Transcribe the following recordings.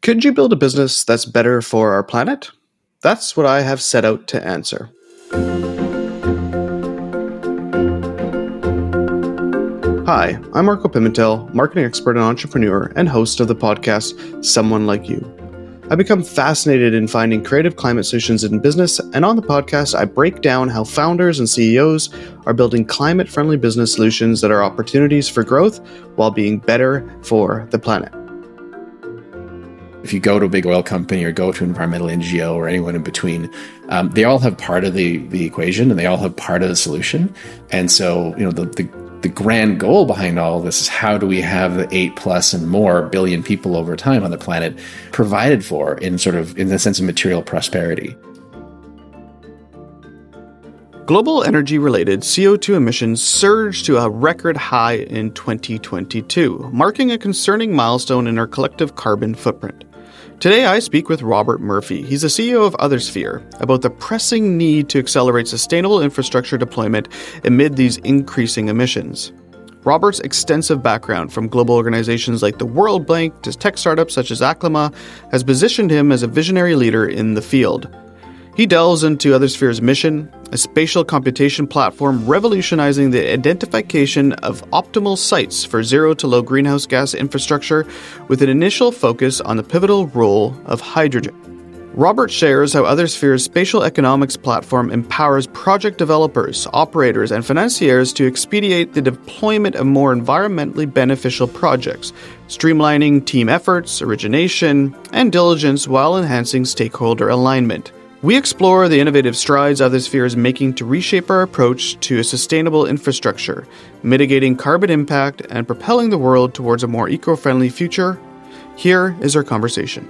Could you build a business that's better for our planet? That's what I have set out to answer. Hi, I'm Marco Pimentel, marketing expert and entrepreneur, and host of the podcast Someone Like You. I become fascinated in finding creative climate solutions in business, and on the podcast, I break down how founders and CEOs are building climate-friendly business solutions that are opportunities for growth while being better for the planet. If you go to a big oil company or go to an environmental NGO or anyone in between, they all have part of the equation and they all have part of the solution. And so, the grand goal behind all of this is how do we have the 8+ and more billion people over time on the planet provided for in the sense of material prosperity. Global energy-related CO2 emissions surged to a record high in 2022, marking a concerning milestone in our collective carbon footprint. Today, I speak with Robert Murphy. He's the CEO of Othersphere about the pressing need to accelerate sustainable infrastructure deployment amid these increasing emissions. Robert's extensive background from global organizations like the World Bank to tech startups such as Aclima has positioned him as a visionary leader in the field. He delves into Othersphere's mission, a spatial computation platform revolutionizing the identification of optimal sites for zero to low greenhouse gas infrastructure with an initial focus on the pivotal role of hydrogen. Robert shares how Othersphere's spatial economics platform empowers project developers, operators, and financiers to expedite the deployment of more environmentally beneficial projects, streamlining team efforts, origination, and diligence while enhancing stakeholder alignment. We explore the innovative strides Othersphere is making to reshape our approach to a sustainable infrastructure, mitigating carbon impact and propelling the world towards a more eco-friendly future. Here is our conversation.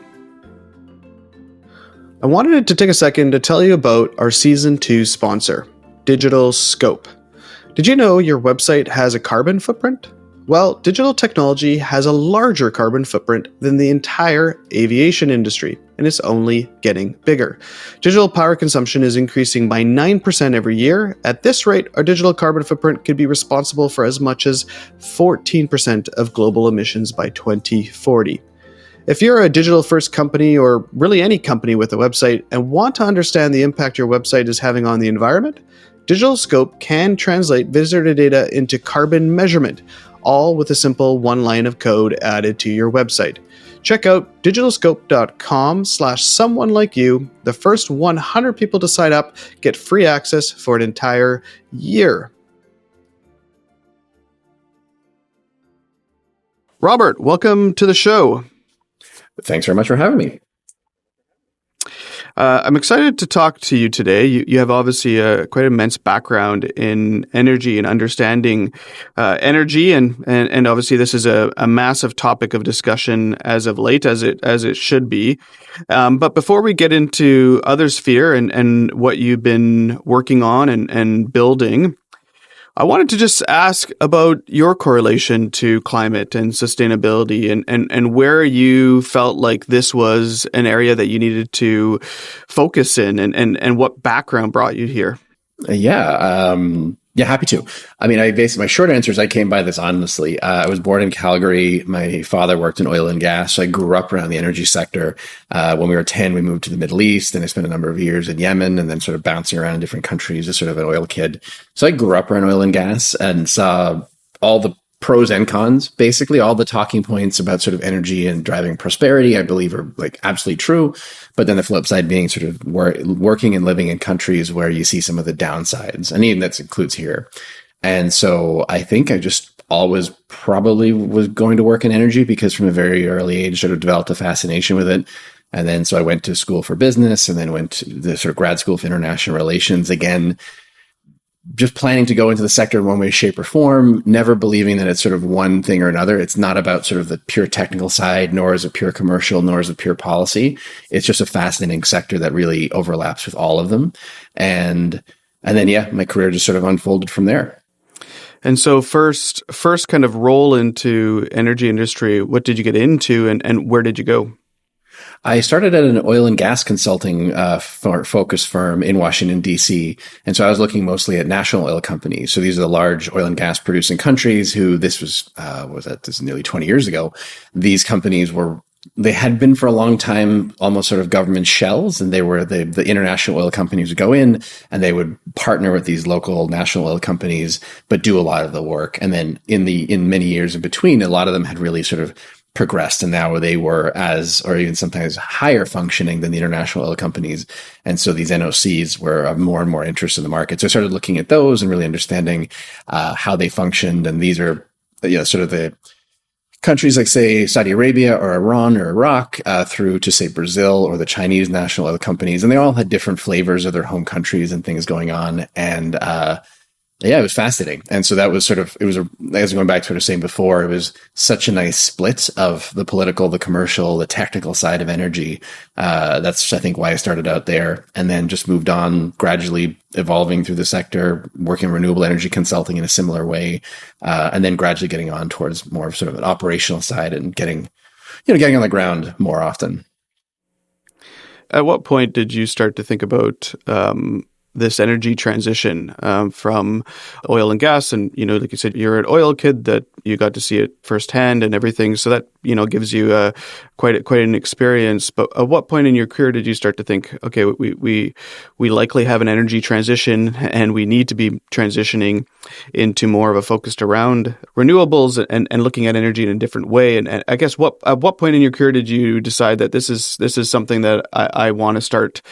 I wanted to take a second to tell you about our Season 2 sponsor, Digital Scope. Did you know your website has a carbon footprint? Well, digital technology has a larger carbon footprint than the entire aviation industry, and it's only getting bigger. Digital power consumption is increasing by 9% every year. At this rate, our digital carbon footprint could be responsible for as much as 14% of global emissions by 2040. If you're a digital-first company, or really any company with a website, and want to understand the impact your website is having on the environment, Digital Scope can translate visitor data into carbon measurement, all with a simple one line of code added to your website. Check out digitalscope.com/someonelikeYou. The first 100 people to sign up get free access for an entire year. Robert, welcome to the show. Thanks very much for having me. I'm excited to talk to you today. You have obviously a quite immense background in energy and understanding energy, and obviously this is a massive topic of discussion as of late, as it should be. But before we get into Othersphere and what you've been working on and building, I wanted to just ask about your correlation to climate and sustainability and where you felt like this was an area that you needed to focus in and what background brought you here. Yeah, happy to. I mean, my short answer is I came by this honestly. I was born in Calgary. My father worked in oil and gas. So I grew up around the energy sector. When we were 10, we moved to the Middle East, and I spent a number of years in Yemen and then sort of bouncing around different countries as sort of an oil kid. So I grew up around oil and gas and saw all the pros and cons, basically all the talking points about sort of energy and driving prosperity, I believe are like absolutely true. But then the flip side being sort of working and living in countries where you see some of the downsides, and even that includes here. And so I think I just always probably was going to work in energy because from a very early age, sort of developed a fascination with it. And then so I went to school for business and then went to the sort of grad school for international relations again, just planning to go into the sector in one way, shape, or form, never believing that it's sort of one thing or another. It's not about sort of the pure technical side, nor is it pure commercial, nor is it pure policy. It's just a fascinating sector that really overlaps with all of them. And then, my career just sort of unfolded from there. And so first kind of roll into energy industry, what did you get into and where did you go? I started at an oil and gas consulting focus firm in Washington, D.C. And so I was looking mostly at national oil companies. So these are the large oil and gas producing countries who this was nearly 20 years ago. These companies were they had been for a long time almost sort of government shells, and they were the international oil companies would go in and they would partner with these local national oil companies, but do a lot of the work. And then in many years in between, a lot of them had really sort of progressed, and now they were or even sometimes higher functioning than the international oil companies. And so these NOCs were of more and more interest in the market. So I started looking at those and really understanding how they functioned. And these are, sort of the countries like, say, Saudi Arabia or Iran or Iraq, through to, say, Brazil or the Chinese national oil companies. And they all had different flavors of their home countries and things going on. And it was fascinating. And so that was as going back to what I was saying before, it was such a nice split of the political, the commercial, the technical side of energy. That's, I think, why I started out there, and then just moved on, gradually evolving through the sector, working renewable energy consulting in a similar way, and then gradually getting on towards more of sort of an operational side and getting on the ground more often. At what point did you start to think about this energy transition from oil and gas? And, like you said, you're an oil kid, that you got to see it firsthand and everything. So that, gives you quite an experience. But at what point in your career did you start to think, okay, we likely have an energy transition and we need to be transitioning into more of a focused around renewables and looking at energy in a different way? And I guess at what point in your career did you decide that this is something that I want to start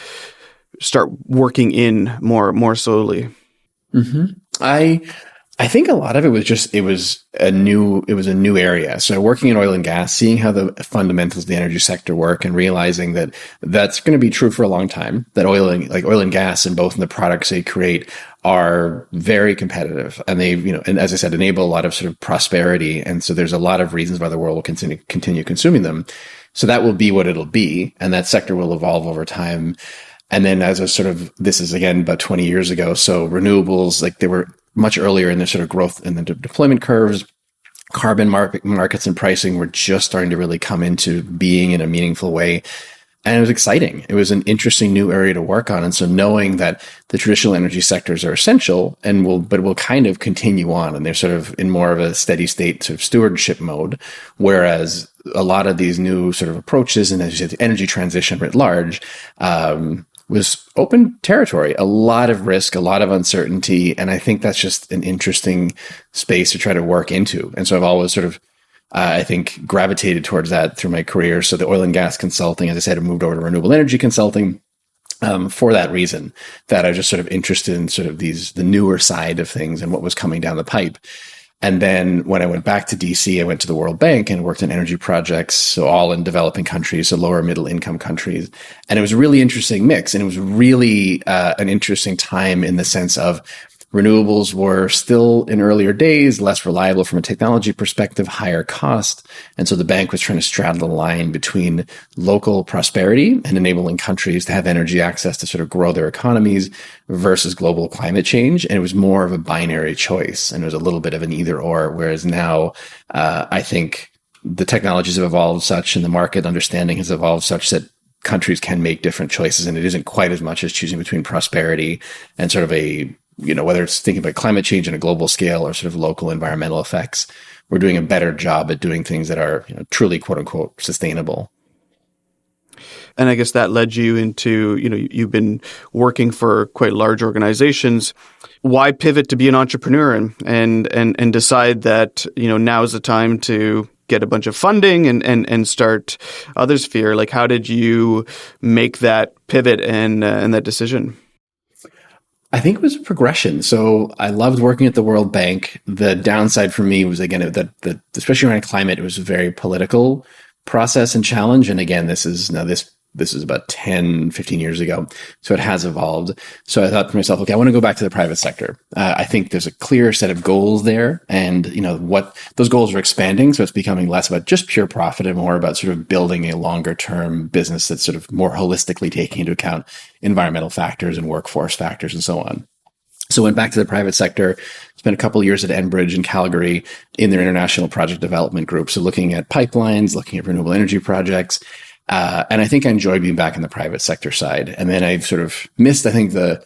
working in more slowly? Mm-hmm. I think a lot of it was a new area. So working in oil and gas, seeing how the fundamentals of the energy sector work, and realizing that that's going to be true for a long time, that oil and gas, and both in the products they create, are very competitive, and they, and as I said, enable a lot of sort of prosperity. And so there's a lot of reasons why the world will continue consuming them. So that will be what it'll be, and that sector will evolve over time. And then this is again about 20 years ago. So renewables, like, they were much earlier in their sort of growth in the deployment curves. Carbon markets and pricing were just starting to really come into being in a meaningful way. And it was exciting. It was an interesting new area to work on. And so knowing that the traditional energy sectors are essential but will kind of continue on, and they're sort of in more of a steady state sort of stewardship mode, whereas a lot of these new sort of approaches, and as you said, the energy transition writ large, was open territory, a lot of risk, a lot of uncertainty. And I think that's just an interesting space to try to work into. And so I've always sort of, I think, gravitated towards that through my career. So the oil and gas consulting, as I said, I moved over to renewable energy consulting for that reason, that I was just sort of interested in sort of the newer side of things and what was coming down the pipe. And then when I went back to DC, I went to the World Bank and worked on energy projects, so all in developing countries, so lower middle income countries. And it was a really interesting mix. And it was really an interesting time in the sense of renewables were still in earlier days, less reliable from a technology perspective, higher cost. And so the bank was trying to straddle the line between local prosperity and enabling countries to have energy access to sort of grow their economies versus global climate change. And it was more of a binary choice, and it was a little bit of an either or. Whereas now, I think the technologies have evolved such, and the market understanding has evolved such, that countries can make different choices. And it isn't quite as much as choosing between prosperity and sort of whether it's thinking about climate change on a global scale or sort of local environmental effects. We're doing a better job at doing things that are truly, quote unquote, sustainable. And I guess that led you into, you've been working for quite large organizations. Why pivot to be an entrepreneur and decide that, now is the time to get a bunch of funding and start Othersphere? Like, how did you make that pivot and that decision? I think it was a progression. So I loved working at the World Bank. The downside for me was, again, that especially around climate, it was a very political process and challenge. And again, this is about 10, 15 years ago. So it has evolved. So I thought to myself, okay, I want to go back to the private sector. I think there's a clear set of goals there, and what those goals are expanding. So it's becoming less about just pure profit and more about sort of building a longer term business that's sort of more holistically taking into account environmental factors and workforce factors and so on. So went back to the private sector, spent a couple of years at Enbridge in Calgary in their international project development group. So looking at pipelines, looking at renewable energy projects. And I think I enjoyed being back in the private sector side. And then I've sort of missed, I think, the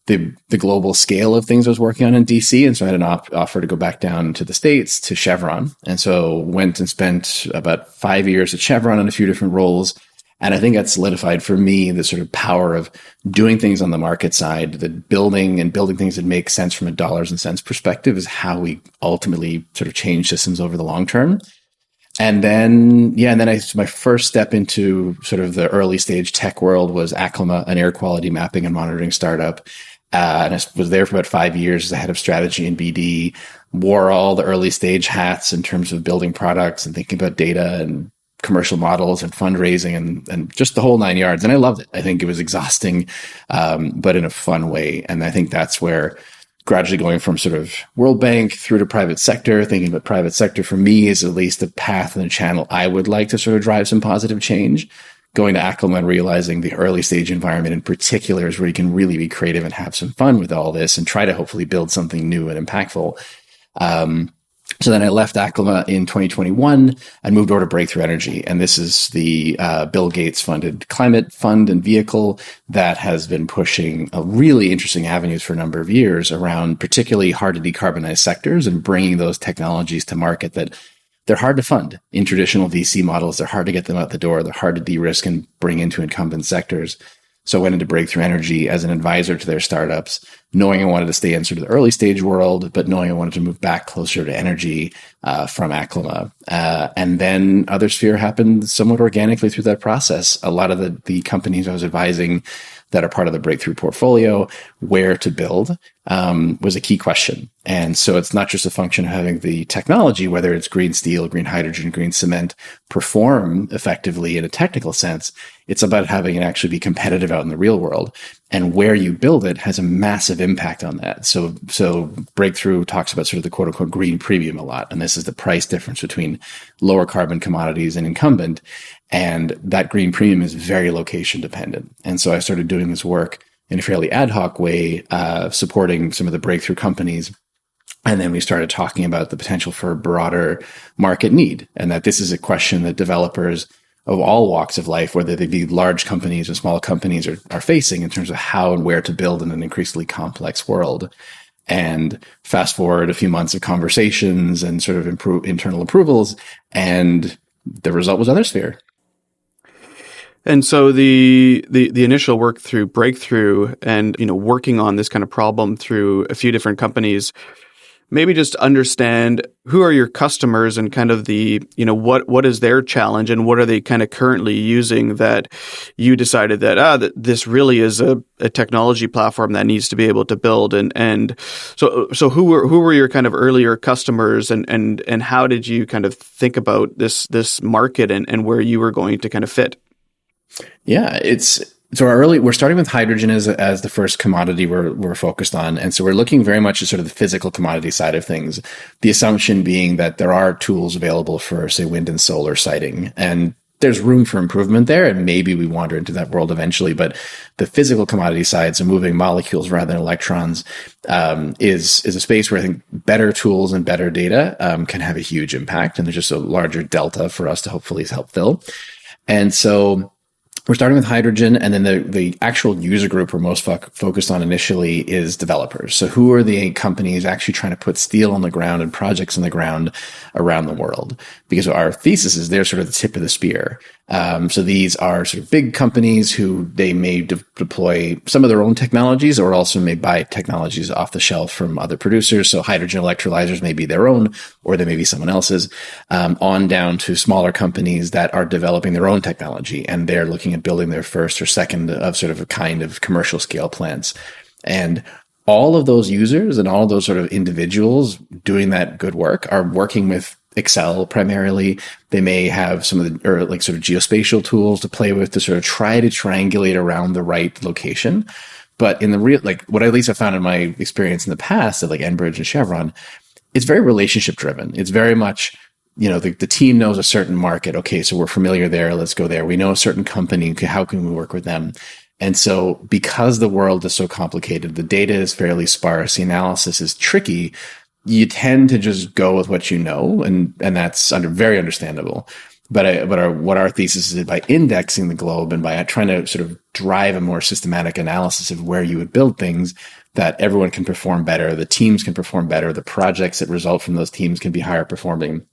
the global scale of things I was working on in DC. And so I had an offer to go back down to the States to Chevron. And so went and spent about 5 years at Chevron in a few different roles. And I think that solidified for me the sort of power of doing things on the market side, the building things that make sense from a dollars and cents perspective is how we ultimately sort of change systems over the long term. And then, my first step into sort of the early stage tech world was Aclima, an air quality mapping and monitoring startup. And I was there for about 5 years as the head of strategy and BD, wore all the early stage hats in terms of building products and thinking about data and commercial models and fundraising and just the whole 9 yards. And I loved it. I think it was exhausting, but in a fun way. And I think that's where gradually going from sort of World Bank through to private sector, thinking about private sector for me is at least a path and a channel I would like to sort of drive some positive change. Going to Aclima and realizing the early stage environment in particular is where you can really be creative and have some fun with all this and try to hopefully build something new and impactful. So then I left Aclima in 2021 and moved over to Breakthrough Energy. And this is the Bill Gates funded climate fund and vehicle that has been pushing a really interesting avenues for a number of years around particularly hard to decarbonize sectors and bringing those technologies to market that they're hard to fund in traditional VC models. They're hard to get them out the door. They're hard to de-risk and bring into incumbent sectors. So I went into Breakthrough Energy as an advisor to their startups, knowing I wanted to stay in sort of the early stage world, but knowing I wanted to move back closer to energy from Aclima. And then Othersphere happened somewhat organically through that process. A lot of the companies I was advising that are part of the Breakthrough portfolio, where to build, was a key question. And so it's not just a function of having the technology, whether it's green steel, green hydrogen, green cement, perform effectively in a technical sense. It's about having it actually be competitive out in the real world. And where you build it has a massive impact on that. So Breakthrough talks about sort of the quote unquote green premium a lot. And this is the price difference between lower carbon commodities and incumbent. And that green premium is very location dependent. And so I started doing this work in a fairly ad hoc way, supporting some of the Breakthrough companies. And then we started talking about the potential for a broader market need, and that this is a question that developers of all walks of life, whether they be large companies or small companies, are facing in terms of how and where to build in an increasingly complex world. And fast forward a few months of conversations and sort of internal approvals, and the result was Othersphere. And so the initial work through Breakthrough and, working on this kind of problem through a few different companies, maybe just understand who are your customers and kind of the, what is their challenge and what are they kind of currently using that you decided that this really is a technology platform that needs to be able to build. And so who were your kind of earlier customers and how did you kind of think about this market and where you were going to kind of fit? Yeah, we're starting with hydrogen as the first commodity we're focused on. And so we're looking very much at sort of the physical commodity side of things. The assumption being that there are tools available for, say, wind and solar siting. And there's room for improvement there. And maybe we wander into that world eventually. But the physical commodity side, so moving molecules rather than electrons, is a space where I think better tools and better data can have a huge impact. And there's just a larger delta for us to hopefully help fill. And so we're starting with hydrogen, and then the actual user group we're most focused on initially is developers. So who are the companies actually trying to put steel on the ground and projects on the ground around the world? Because our thesis is they're sort of the tip of the spear. So these are sort of big companies who they may deploy some of their own technologies or also may buy technologies off the shelf from other producers. So hydrogen electrolyzers may be their own or they may be someone else's, on down to smaller companies that are developing their own technology and they're looking at building their first or second of sort of a kind of commercial scale plants. And all of those users and all of those sort of individuals doing that good work are working with Excel primarily. They may have some of the, or like sort of geospatial tools to play with to sort of try to triangulate around the right location. But in the real, like what at least I found in my experience in the past at like Enbridge and Chevron, it's very relationship driven. It's very much, the team knows a certain market. Okay, so we're familiar there. Let's go there. We know a certain company. How can we work with them? And so because the world is so complicated, the data is fairly sparse, the analysis is tricky, you tend to just go with what you know, and that's very understandable. What our thesis is, by indexing the globe and by trying to sort of drive a more systematic analysis of where you would build things, that everyone can perform better, the teams can perform better, the projects that result from those teams can be higher performing.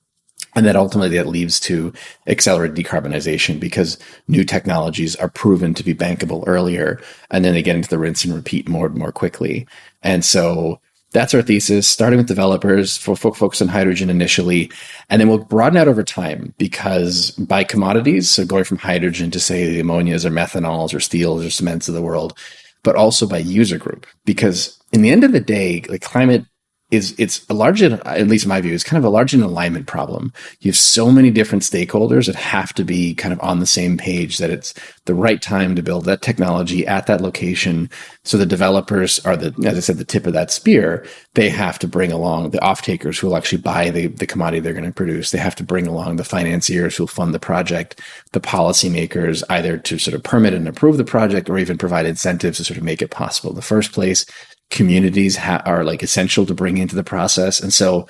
And that ultimately that leads to accelerated decarbonization, because new technologies are proven to be bankable earlier, and then they get into the rinse and repeat more and more quickly. And so that's our thesis, starting with developers, focus on hydrogen initially, and then we'll broaden out over time, because by commodities, so going from hydrogen to, say, the ammonias or methanols or steels or cements of the world, but also by user group, because in the end of the day, like, climate it's a large, at least in my view, is kind of a large alignment problem. You have so many different stakeholders that have to be kind of on the same page, that it's the right time to build that technology at that location. So the developers are as I said, the tip of that spear. They have to bring along the off-takers who will actually buy the commodity they're going to produce. They have to bring along the financiers who will fund the project, the policymakers, either to sort of permit and approve the project or even provide incentives to sort of make it possible in the first place. Communities are like essential to bring into the process. And so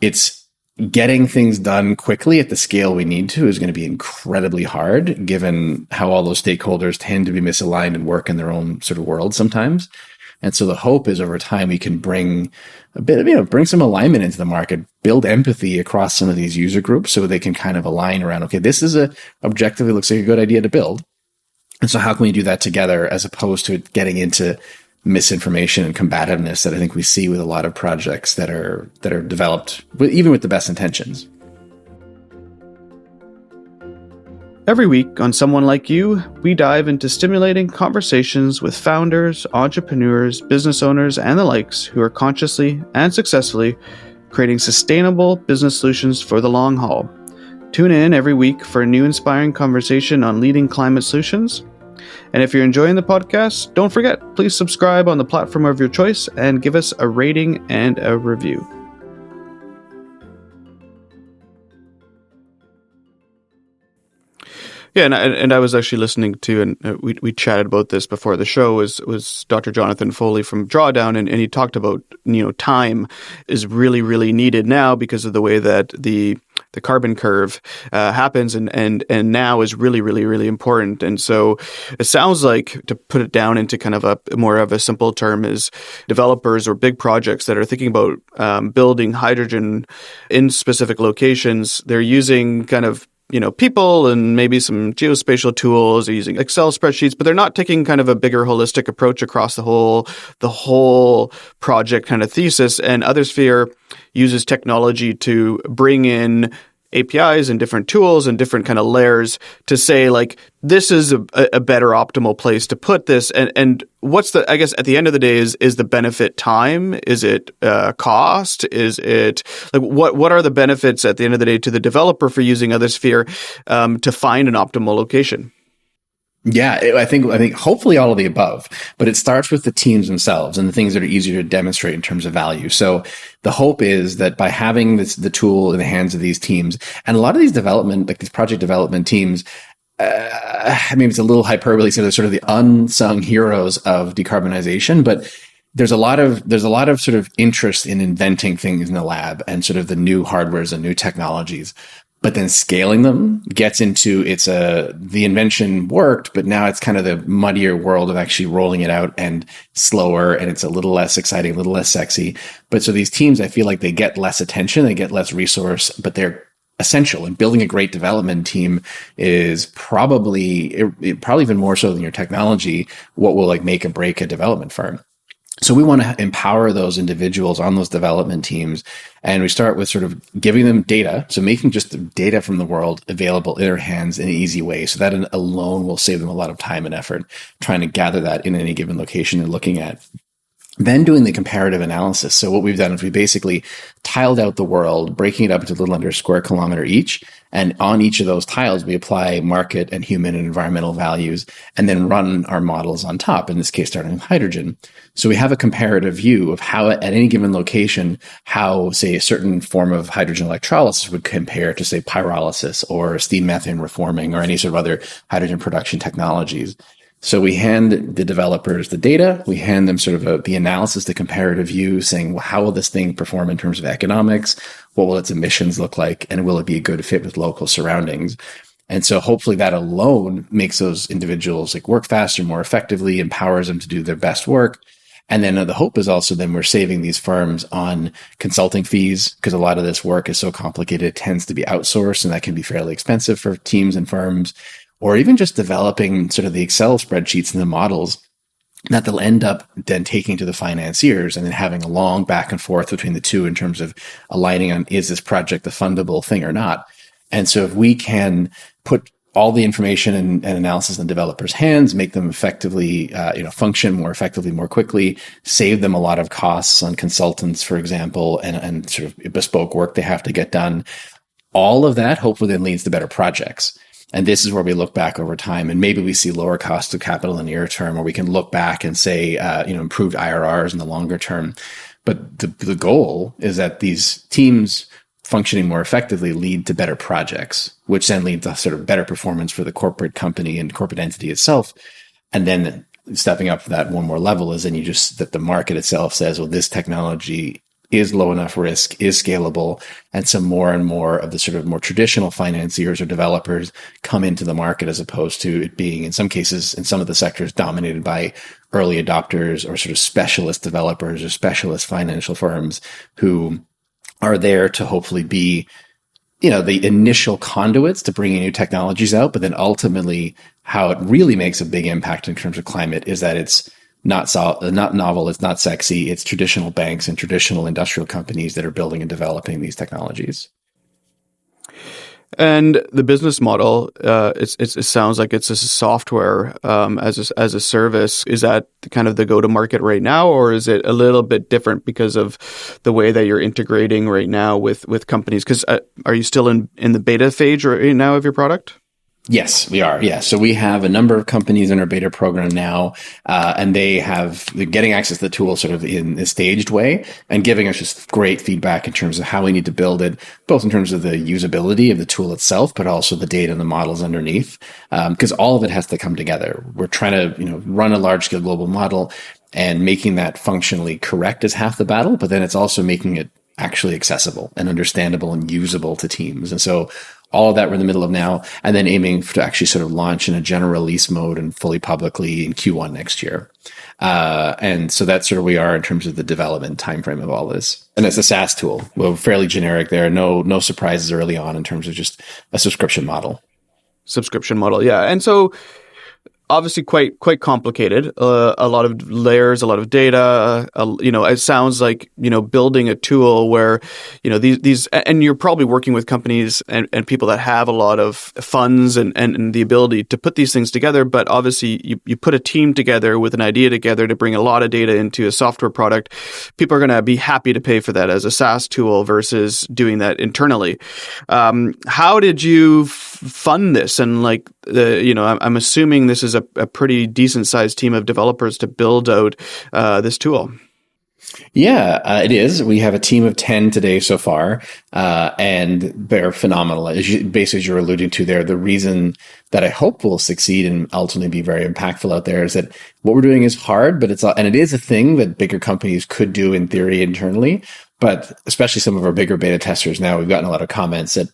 it's getting things done quickly at the scale we need to is going to be incredibly hard, given how all those stakeholders tend to be misaligned and work in their own sort of world sometimes. And so the hope is over time we can bring a bit of, bring some alignment into the market, build empathy across some of these user groups so they can kind of align around, okay, this is objectively looks like a good idea to build. And so how can we do that together, as opposed to getting into misinformation and combativeness that I think we see with a lot of projects that are developed, even with the best intentions. Every week on Someone Like You, we dive into stimulating conversations with founders, entrepreneurs, business owners, and the likes who are consciously and successfully creating sustainable business solutions for the long haul. Tune in every week for a new inspiring conversation on leading climate solutions. And if you're enjoying the podcast, don't forget, please subscribe on the platform of your choice and give us a rating and a review. Yeah, and I was actually listening to, and we chatted about this before the show, was Dr. Jonathan Foley from Drawdown, and he talked about, time is really, really needed now because of the way that the carbon curve happens, and now is really, really, really important. And so it sounds like, to put it down into kind of a more of a simple term, is developers or big projects that are thinking about building hydrogen in specific locations. They're using kind of people and maybe some geospatial tools, are using Excel spreadsheets, but they're not taking kind of a bigger holistic approach across the whole project kind of thesis. And Othersphere uses technology to bring in APIs and different tools and different kind of layers to say, like, this is a better optimal place to put this. And what's I guess at the end of the day, is the benefit time? Is it cost? Is it like, what are the benefits at the end of the day to the developer for using Othersphere to find an optimal location? Yeah, I think hopefully all of the above, but it starts with the teams themselves and the things that are easier to demonstrate in terms of value. So the hope is that by having the tool in the hands of these teams, and a lot of these development, like these project development teams, maybe it's a little hyperbole, so they're sort of the unsung heroes of decarbonization, but there's a lot of sort of interest in inventing things in the lab and sort of the new hardwares and new technologies. But then scaling them gets into the invention worked, but now it's kind of the muddier world of actually rolling it out, and slower, and it's a little less exciting, a little less sexy. But so these teams, I feel like they get less attention, they get less resource, but they're essential. And building a great development team is probably even more so than your technology, what will like make or break a development firm. So we want to empower those individuals on those development teams. And we start with sort of giving them data. So making just the data from the world available in their hands in an easy way. So that alone will save them a lot of time and effort trying to gather that in any given location they're looking at. Then doing the comparative analysis. So what we've done is we basically tiled out the world, breaking it up into a little under a square kilometer each. And on each of those tiles, we apply market and human and environmental values, and then run our models on top, in this case, starting with hydrogen. So we have a comparative view of how at any given location, how, say, a certain form of hydrogen electrolysis would compare to, say, pyrolysis or steam methane reforming or any sort of other hydrogen production technologies. So we hand the developers the data, we hand them sort of the analysis, the comparative view, saying, well, how will this thing perform in terms of economics? What will its emissions look like? And will it be a good fit with local surroundings? And so hopefully that alone makes those individuals like work faster, more effectively, empowers them to do their best work. And then the hope is also then we're saving these firms on consulting fees, because a lot of this work is so complicated, it tends to be outsourced, and that can be fairly expensive for teams and firms, or even just developing sort of the Excel spreadsheets and the models that they'll end up then taking to the financiers and then having a long back and forth between the two in terms of aligning on, is this project a fundable thing or not? And so if we can put all the information and analysis in developers' hands, make them effectively, function more effectively, more quickly, save them a lot of costs on consultants, for example, and sort of bespoke work they have to get done. All of that hopefully then leads to better projects. And this is where we look back over time, and maybe we see lower cost of capital in the near term, or we can look back and say, improved IRRs in the longer term. But the goal is that these teams functioning more effectively lead to better projects, which then lead to sort of better performance for the corporate company and corporate entity itself. And then stepping up that one more level is then that the market itself says, well, this technology is low enough risk, is scalable. And so more and more of the sort of more traditional financiers or developers come into the market, as opposed to it being, in some cases, in some of the sectors, dominated by early adopters or sort of specialist developers or specialist financial firms who are there to hopefully be, the initial conduits to bringing new technologies out. But then ultimately how it really makes a big impact in terms of climate is that it's not novel, it's not sexy. It's traditional banks and traditional industrial companies that are building and developing these technologies. And the business model, it sounds like it's a software as a service. Is that kind of the go-to-market right now, or is it a little bit different because of the way that you're integrating right now with companies? Because are you still in the beta phase right now of your product? Yes, we are. Yeah. So we have a number of companies in our beta program now, and they're getting access to the tool sort of in a staged way and giving us just great feedback in terms of how we need to build it, both in terms of the usability of the tool itself, but also the data and the models underneath, because all of it has to come together. We're trying to, run a large scale global model, and making that functionally correct is half the battle, but then it's also making it actually accessible and understandable and usable to teams. And so all of that we're in the middle of now, and then aiming to actually sort of launch in a general release mode and fully publicly in Q1 next year. And so that's sort of where we are in terms of the development timeframe of all this. And it's a SaaS tool. We're fairly generic there. No surprises early on in terms of just a subscription model. Yeah. And so obviously quite complicated, a lot of layers, a lot of data, it sounds like, building a tool where, these, and you're probably working with companies and people that have a lot of funds and the ability to put these things together. But obviously you put a team together with an idea together to bring a lot of data into a software product. People are going to be happy to pay for that as a SaaS tool versus doing that internally. How did you fund this? And I'm assuming this is a pretty decent sized team of developers to build out this tool. Yeah, it is. We have a team of 10 today so far, and they're phenomenal. As you're alluding to there, the reason that I hope will succeed and ultimately be very impactful out there is that what we're doing is hard, but it is a thing that bigger companies could do in theory internally. But especially some of our bigger beta testers now, we've gotten a lot of comments that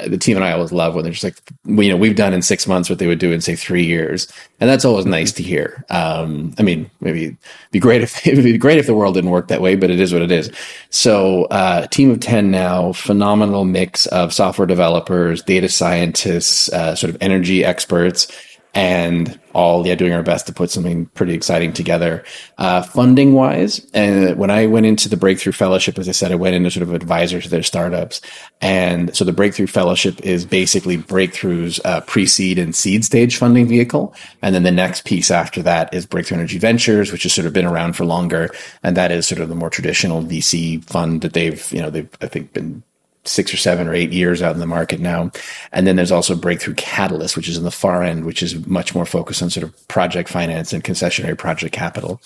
the team and I always love when they're just like, we've done in 6 months what they would do in, say, 3 years. And that's always nice to hear. Maybe it'd be great if the world didn't work that way, but it is what it is. So team of 10 now, phenomenal mix of software developers, data scientists, sort of energy experts, and all doing our best to put something pretty exciting together. Funding wise, and when I went into the Breakthrough Fellowship, as I said, I went in as sort of advisor to their startups. And so the Breakthrough Fellowship is basically Breakthrough's pre-seed and seed stage funding vehicle. And then the next piece after that is Breakthrough Energy Ventures, which has sort of been around for longer. And that is sort of the more traditional VC fund that they've I think been 6 or 7 or 8 years out in the market now. And then there's also Breakthrough Catalyst, which is in the far end, which is much more focused on sort of project finance and concessionary project capital.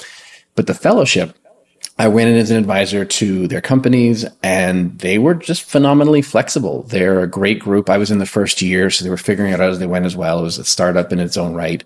But the fellowship, I went in as an advisor to their companies, and they were just phenomenally flexible. They're a great group. I was in the first year, so they were figuring it out as they went as well. It was a startup in its own right.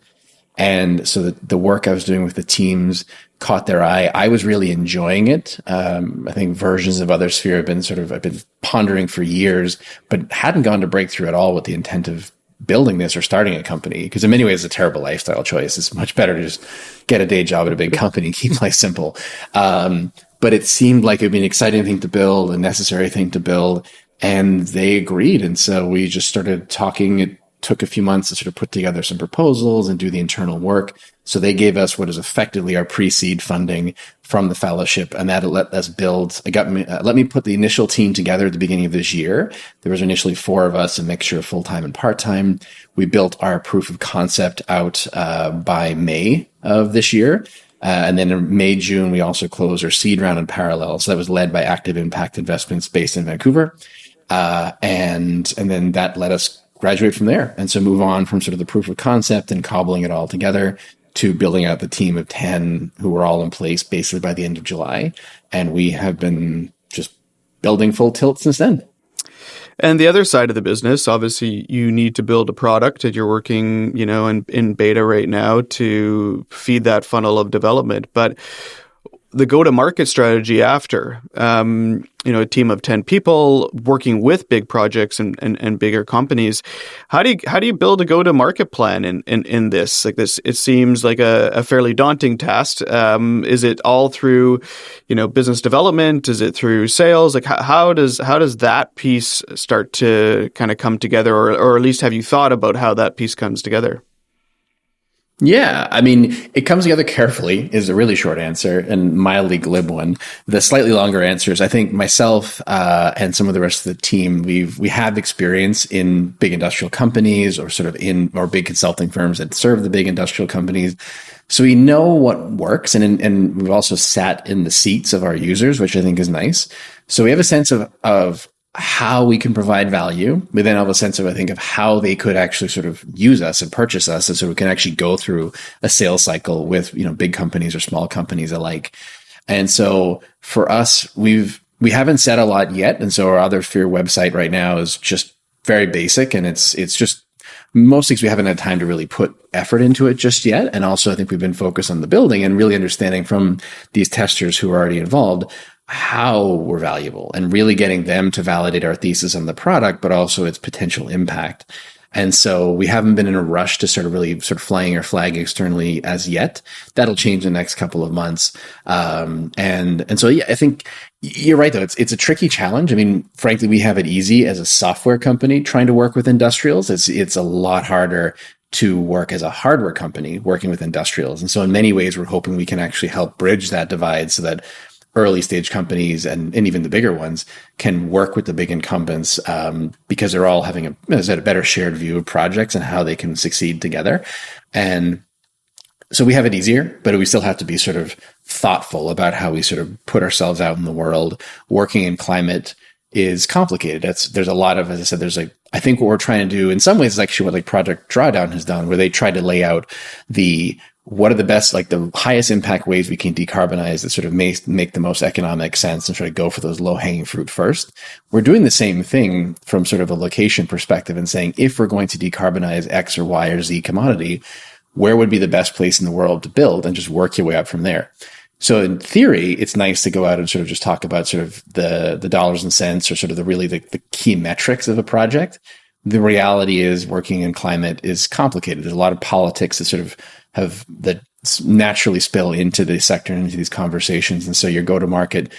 And so the work I was doing with the teams caught their eye. I was really enjoying it. I think versions of Othersphere I've been pondering for years, but hadn't gone to breakthrough at all with the intent of building this or starting a company. Because in many ways, it's a terrible lifestyle choice. It's much better to just get a day job at a big company and keep life simple. But it seemed like it'd be an exciting thing to build, a necessary thing to build. And they agreed. And so we just started talking. It took a few months to sort of put together some proposals and do the internal work. So they gave us what is effectively our pre-seed funding from the fellowship, and that let us build. Let me put the initial team together at the beginning of this year. There was initially 4 of us, a mixture of full-time and part-time. We built our proof of concept out by May of this year. And then in May, June, we also closed our seed round in parallel. So that was led by Active Impact Investments based in Vancouver. And then that let us graduate from there. And so move on from sort of the proof of concept and cobbling it all together to building out the team of 10 who were all in place basically by the end of July. And we have been just building full tilt since then. And the other side of the business, obviously, you need to build a product, and you're working, in beta right now to feed that funnel of development. But the go-to-market strategy after, a team of 10 people working with big projects and bigger companies, how do you build a go-to-market plan in this? Like this, it seems like a fairly daunting task. Is it all through, business development? Is it through sales? Like how does that piece start to kind of come together, or at least have you thought about how that piece comes together? Yeah, I mean, it comes together carefully is a really short answer and mildly glib one. The slightly longer answer is I think myself and some of the rest of the team, we have experience in big industrial companies or or big consulting firms that serve the big industrial companies. So we know what works, and we've also sat in the seats of our users, which I think is nice. So we have a sense of how we can provide value. We then have a sense of how they could actually sort of use us and purchase us. And so we can actually go through a sales cycle with, big companies or small companies alike. And so for us, we haven't said a lot yet. And so our Othersphere website right now is just very basic. And it's just most things we haven't had time to really put effort into it just yet. And also I think we've been focused on the building and really understanding from these testers who are already involved how we're valuable and really getting them to validate our thesis on the product, but also its potential impact. And so we haven't been in a rush to sort of flying our flag externally as yet. That'll change in the next couple of months. And so, yeah, I think you're right, though. It's a tricky challenge. I mean, frankly, we have it easy as a software company trying to work with industrials. It's a lot harder to work as a hardware company working with industrials. And so in many ways, we're hoping we can actually help bridge that divide so that early stage companies and even the bigger ones can work with the big incumbents because they're all having a better shared view of projects and how they can succeed together. And so we have it easier, but we still have to be sort of thoughtful about how we sort of put ourselves out in the world. Working in climate is complicated. There's a lot of, as I said, I think what we're trying to do in some ways is actually what Project Drawdown has done, where they tried to lay out what are the best, the highest impact ways we can decarbonize that sort of make the most economic sense and try to go for those low hanging fruit first. We're doing the same thing from sort of a location perspective and saying, if we're going to decarbonize X or Y or Z commodity, where would be the best place in the world to build, and just work your way up from there. So in theory, it's nice to go out and sort of just talk about sort of the dollars and cents or sort of the key metrics of a project. The reality is working in climate is complicated. There's a lot of politics that sort of that naturally spill into the sector and into these conversations. And so your go-to-market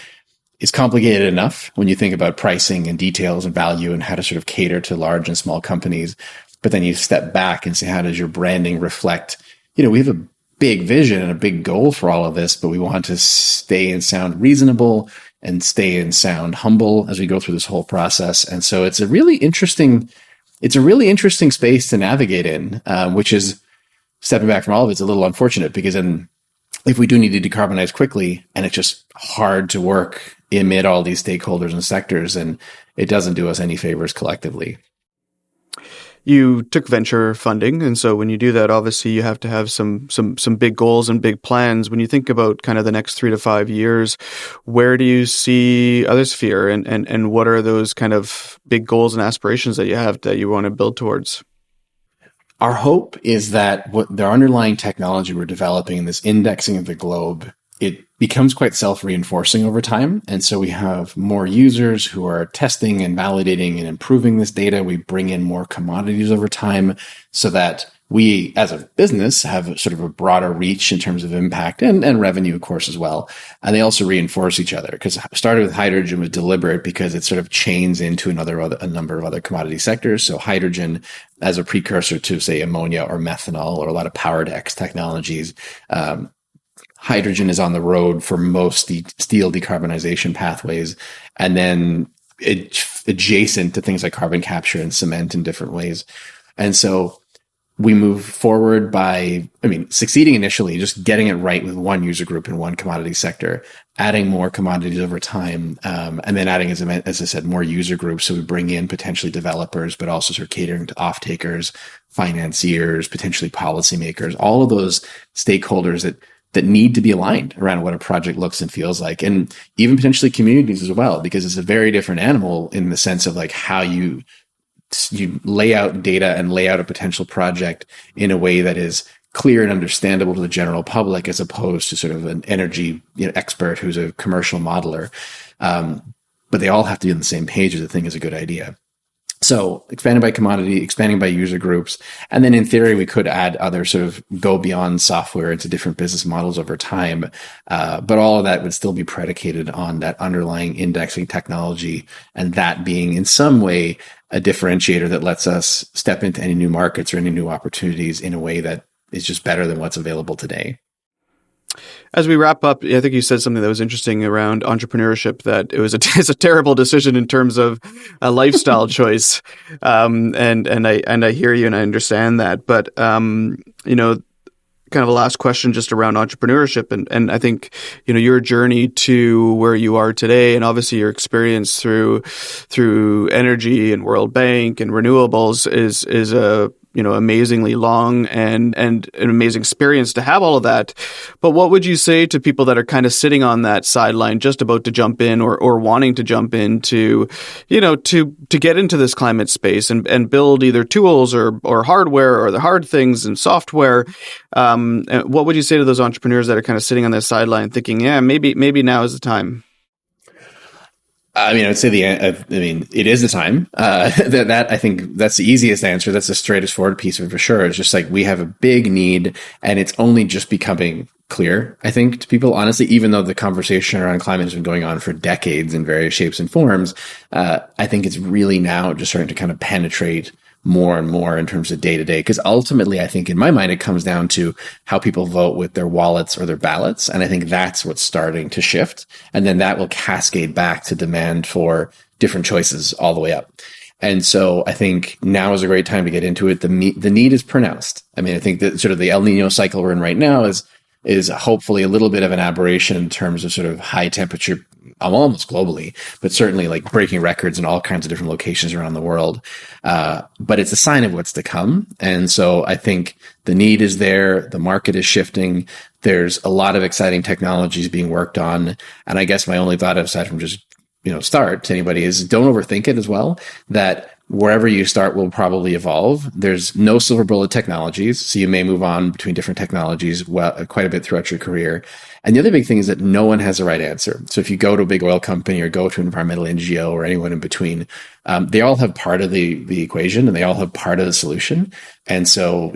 is complicated enough when you think about pricing and details and value and how to sort of cater to large and small companies. But then you step back and say, how does your branding reflect? We have a big vision and a big goal for all of this, but we want to stay and sound reasonable and stay and sound humble as we go through this whole process. And so it's a really interesting space to navigate in, which is, stepping back from all of it's a little unfortunate, because then if we do need to decarbonize quickly and it's just hard to work amid all these stakeholders and sectors, and it doesn't do us any favors collectively. You took venture funding, and so when you do that, obviously you have to have some big goals and big plans. When you think about kind of the next 3 to 5 years, where do you see Othersphere, and what are those kind of big goals and aspirations that you have that you want to build towards? Our hope is that what the underlying technology we're developing, this indexing of the globe, it becomes quite self-reinforcing over time. And so we have more users who are testing and validating and improving this data. We bring in more commodities over time so that we, as a business, have sort of a broader reach in terms of impact and revenue, of course, as well. And they also reinforce each other, because started with hydrogen was deliberate because it sort of chains into a number of other commodity sectors. So hydrogen as a precursor to, say, ammonia or methanol or a lot of Power-to-X technologies. Hydrogen is on the road for most steel decarbonization pathways. And then adjacent to things like carbon capture and cement in different ways. And so we move forward by, succeeding initially, just getting it right with one user group in one commodity sector, adding more commodities over time, and then adding, as I said, more user groups. So we bring in potentially developers, but also sort of catering to off-takers, financiers, potentially policymakers, all of those stakeholders that need to be aligned around what a project looks and feels like, and even potentially communities as well, because it's a very different animal in the sense of like how you lay out data and lay out a potential project in a way that is clear and understandable to the general public, as opposed to sort of an energy expert who's a commercial modeler. But they all have to be on the same page if the thing is a good idea. So expanding by commodity, expanding by user groups. And then in theory, we could add other sort of go beyond software into different business models over time. But all of that would still be predicated on that underlying indexing technology, and that being in some way a differentiator that lets us step into any new markets or any new opportunities in a way that is just better than what's available today. As we wrap up, I think you said something that was interesting around entrepreneurship, that it's a terrible decision in terms of a lifestyle choice. And I hear you and I understand that. But, kind of a last question just around entrepreneurship. And I think, your journey to where you are today, and obviously your experience through energy and World Bank and renewables is a amazingly long and an amazing experience to have all of that. But what would you say to people that are kind of sitting on that sideline, just about to jump in or wanting to jump into, to get into this climate space and build either tools or hardware or the hard things and software? What would you say to those entrepreneurs that are kind of sitting on the sideline thinking, yeah, maybe now is the time? I'd say it is the time. That I think that's the easiest answer. That's the straightest forward piece of it for sure. It's just like we have a big need, and it's only just becoming clear, I think, to people, honestly, even though the conversation around climate has been going on for decades in various shapes and forms. I think it's really now just starting to kind of penetrate more and more in terms of day to day. Because ultimately, I think in my mind, it comes down to how people vote with their wallets or their ballots. And I think that's what's starting to shift. And then that will cascade back to demand for different choices all the way up. And so I think now is a great time to get into it. The need is pronounced. I think that sort of the El Nino cycle we're in right now is hopefully a little bit of an aberration in terms of sort of high temperature, almost globally, but certainly like breaking records in all kinds of different locations around the world. But it's a sign of what's to come. And so I think the need is there. The market is shifting. There's a lot of exciting technologies being worked on. And I guess my only thought, aside from just, start to anybody, is don't overthink it as well, that wherever you start will probably evolve. There's no silver bullet technologies. So you may move on between different technologies quite a bit throughout your career. And the other big thing is that no one has the right answer. So if you go to a big oil company or go to an environmental NGO or anyone in between, they all have part of the equation, and they all have part of the solution. And so,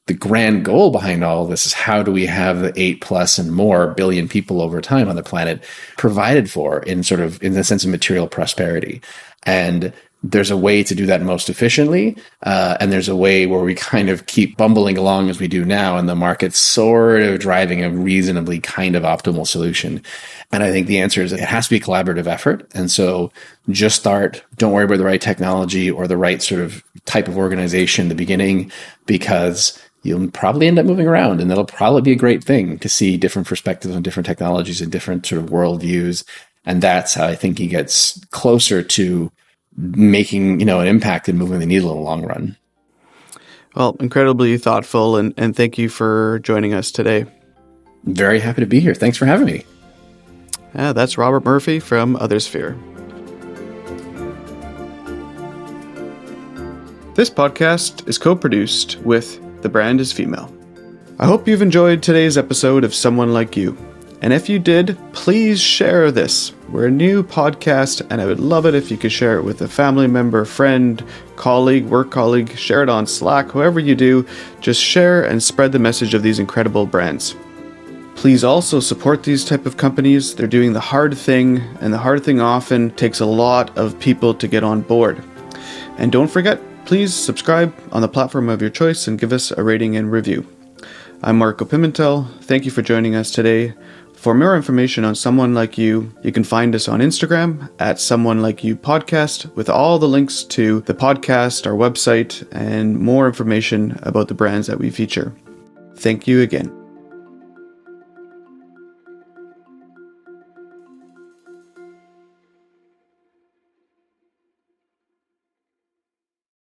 the grand goal behind all of this is how do we have the 8+ and more billion people over time on the planet provided for in the sense of material prosperity. And there's a way to do that most efficiently. And there's a way where we kind of keep bumbling along as we do now, and the market's sort of driving a reasonably kind of optimal solution. And I think the answer is it has to be a collaborative effort. And so just start. Don't worry about the right technology or the right sort of type of organization in the beginning, because you'll probably end up moving around, and that'll probably be a great thing to see different perspectives on different technologies and different sort of worldviews. And that's how I think he gets closer to making, an impact and moving the needle in the long run. Well, incredibly thoughtful, and thank you for joining us today. Very happy to be here. Thanks for having me. That's Robert Murphy from Othersphere. This podcast is co-produced with The Brand is Female. I hope you've enjoyed today's episode of Someone Like You. And if you did, please share this. We're a new podcast, and I would love it if you could share it with a family member, friend, colleague, work colleague. Share it on Slack, whoever you do. Just share and spread the message of these incredible brands. Please also support these type of companies. They're doing the hard thing, and the hard thing often takes a lot of people to get on board. And don't forget, please subscribe on the platform of your choice and give us a rating and review. I'm Marco Pimentel. Thank you for joining us today. For more information on Someone Like You, you can find us on Instagram at Someone Like You Podcast with all the links to the podcast, our website, and more information about the brands that we feature. Thank you again.